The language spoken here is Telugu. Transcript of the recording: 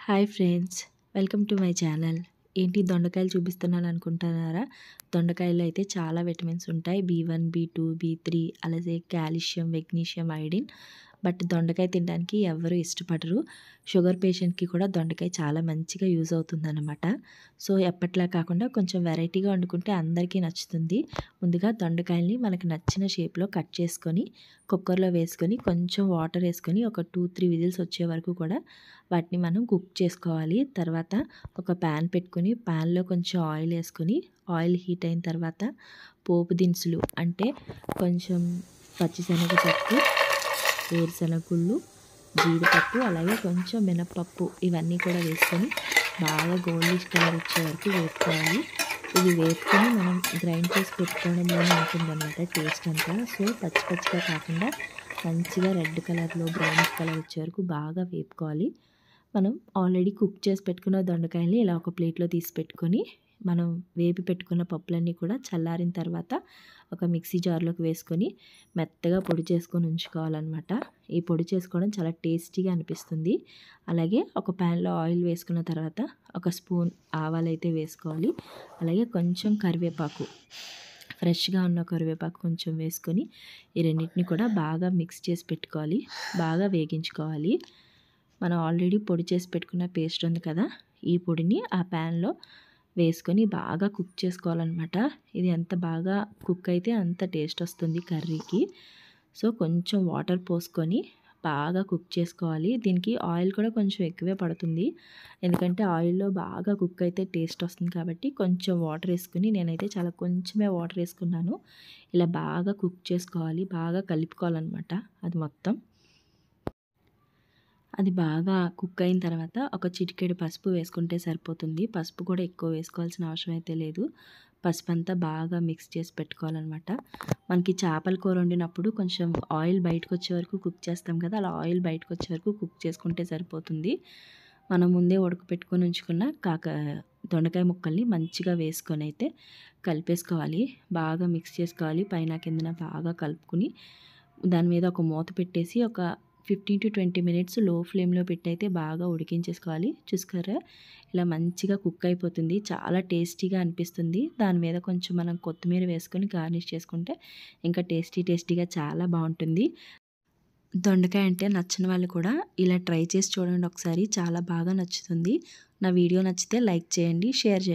Hi friends, welcome to my channel. ఏంటి దొండకాయలు చూపిస్తున్నాను అనుకుంటున్నారా? దొండకాయల్లో అయితే చాలా విటమిన్స్ ఉంటాయి. B1, B2, B3 అలాగే కాల్షియం, మెగ్నీషియం, ఐరన్. బట్ దొండకాయ తినడానికి ఎవరు ఇష్టపడరు. షుగర్ పేషెంట్కి కూడా దొండకాయ చాలా మంచిగా యూజ్ అవుతుందన్నమాట. సో ఎప్పట్లా కాకుండా కొంచెం వెరైటీగా వండుకుంటే అందరికీ నచ్చుతుంది. ముందుగా దొండకాయల్ని మనకు నచ్చిన షేప్లో కట్ చేసుకొని కుక్కర్లో వేసుకొని కొంచెం వాటర్ వేసుకొని ఒక 2-3 విజిల్స్ వచ్చే వరకు కూడా వాటిని మనం కుక్ చేసుకోవాలి. తర్వాత ఒక ప్యాన్ పెట్టుకొని ప్యాన్లో కొంచెం ఆయిల్ వేసుకొని ఆయిల్ హీట్ అయిన తర్వాత పోపు దినుసులు అంటే కొంచెం పచ్చిశనగపప్పు, వేరుశనగుళ్ళు, జీడిపప్పు అలాగే కొంచెం మినపప్పు ఇవన్నీ కూడా వేసుకొని బాగా గోల్డిష్ కలర్ వచ్చే వరకు వేపుకోవాలి. ఇది వేపుకొని మనం గ్రైండ్ చేసి పెట్టుకోవడంలోనే ఉంటుందన్నమాట టేస్ట్ అంతా. సో పచ్చి పచ్చిగా కాకుండా మంచిగా రెడ్ కలర్లో బ్రౌనిష్ కలర్ వచ్చే వరకు బాగా వేపుకోవాలి. మనం ఆల్రెడీ కుక్ చేసి పెట్టుకున్న దొండకాయల్ని ఇలా ఒక ప్లేట్లో తీసి పెట్టుకొని మనం వేపి పెట్టుకున్న పప్పులన్నీ కూడా చల్లారిన తర్వాత ఒక మిక్సీ జార్లోకి వేసుకొని మెత్తగా పొడి చేసుకొని ఉంచుకోవాలన్నమాట. ఈ పొడి చేసుకోవడం చాలా టేస్టీగా అనిపిస్తుంది. అలాగే ఒక ప్యాన్లో ఆయిల్ వేసుకున్న తర్వాత ఒక స్పూన్ ఆవాలు అయితే వేసుకోవాలి. అలాగే కొంచెం కరివేపాకు, ఫ్రెష్గా ఉన్న కరివేపాకు కొంచెం వేసుకొని ఈ రెండింటిని కూడా బాగా మిక్స్ చేసి పెట్టుకోవాలి, బాగా వేగించుకోవాలి. మనం ఆల్రెడీ పొడి చేసి పెట్టుకున్న పేస్ట్ ఉంది కదా, ఈ పొడిని ఆ ప్యాన్లో వేసుకొని బాగా కుక్ చేసుకోవాలన్నమాట. ఇది ఎంత బాగా కుక్ అయితే అంత టేస్ట్ వస్తుంది కర్రీకి. సో కొంచెం వాటర్ పోసుకొని బాగా కుక్ చేసుకోవాలి. దీనికి ఆయిల్ కూడా కొంచెం ఎక్కువే పడుతుంది, ఎందుకంటే ఆయిల్లో బాగా కుక్ అయితే టేస్ట్ వస్తుంది కాబట్టి కొంచెం వాటర్ వేసుకుని, నేనైతే చాలా కొంచెమే వాటర్ వేసుకున్నాను. ఇలా బాగా కుక్ చేసుకోవాలి, బాగా కలుపుకోవాలన్నమాట. అది బాగా కుక్ అయిన తర్వాత ఒక చిటికెడు పసుపు వేసుకుంటే సరిపోతుంది. పసుపు కూడా ఎక్కువ వేసుకోవాల్సిన అవసరం అయితే లేదు. పసుపు అంతా బాగా మిక్స్ చేసి పెట్టుకోవాలన్నమాట. మనకి చేపల కూర వండినప్పుడు కొంచెం ఆయిల్ బయటకు వచ్చే వరకు కుక్ చేస్తాం కదా, అలా ఆయిల్ బయటకు వచ్చే వరకు కుక్ చేసుకుంటే సరిపోతుంది. మనం ముందే ఉడకపెట్టుకొని ఉంచుకున్న దొండకాయ ముక్కల్ని మంచిగా వేసుకొని అయితే కలిపేసుకోవాలి, బాగా మిక్స్ చేసుకోవాలి. పైన కిందన బాగా కలుపుకుని దాని మీద ఒక మూత పెట్టేసి ఒక 15-20 మినిట్స్ లో ఫ్లేమ్లో పెట్టి అయితే బాగా ఉడికించేసుకోవాలి. చూసుకోరా, ఇలా మంచిగా కుక్ అయిపోతుంది, చాలా టేస్టీగా అనిపిస్తుంది. దాని మీద కొంచెం మనం కొత్తిమీర వేసుకొని గార్నిష్ చేసుకుంటే ఇంకా టేస్టీగా చాలా బాగుంటుంది. దొండకాయ అంటే నచ్చని వాళ్ళు కూడా ఇలా ట్రై చేసి చూడండి ఒకసారి, చాలా బాగా నచ్చుతుంది. నా వీడియో నచ్చితే లైక్ చేయండి, షేర్ చేయండి.